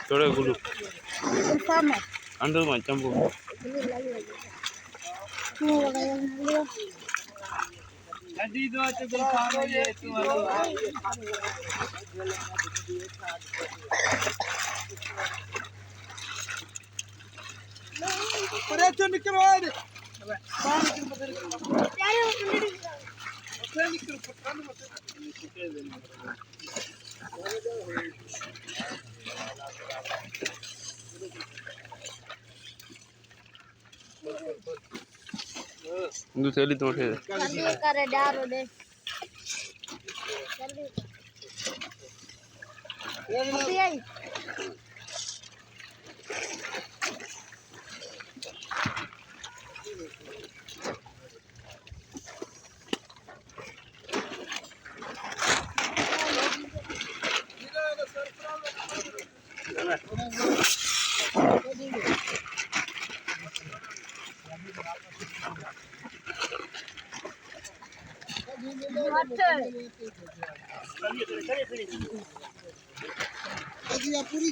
थोड़े गुरु अंदर में चंपू नदी दो तो खाओ ये तू अरे तो निकलो यार पानी के बदल यार वो निकल पठान मत इंदु थैली तो उठे जल्दी करे डारो दे जल्दी अभी आई पूरी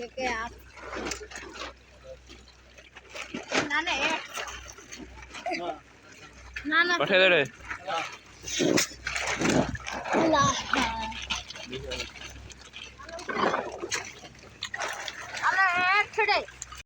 के आप नाने नाना पठे दे रे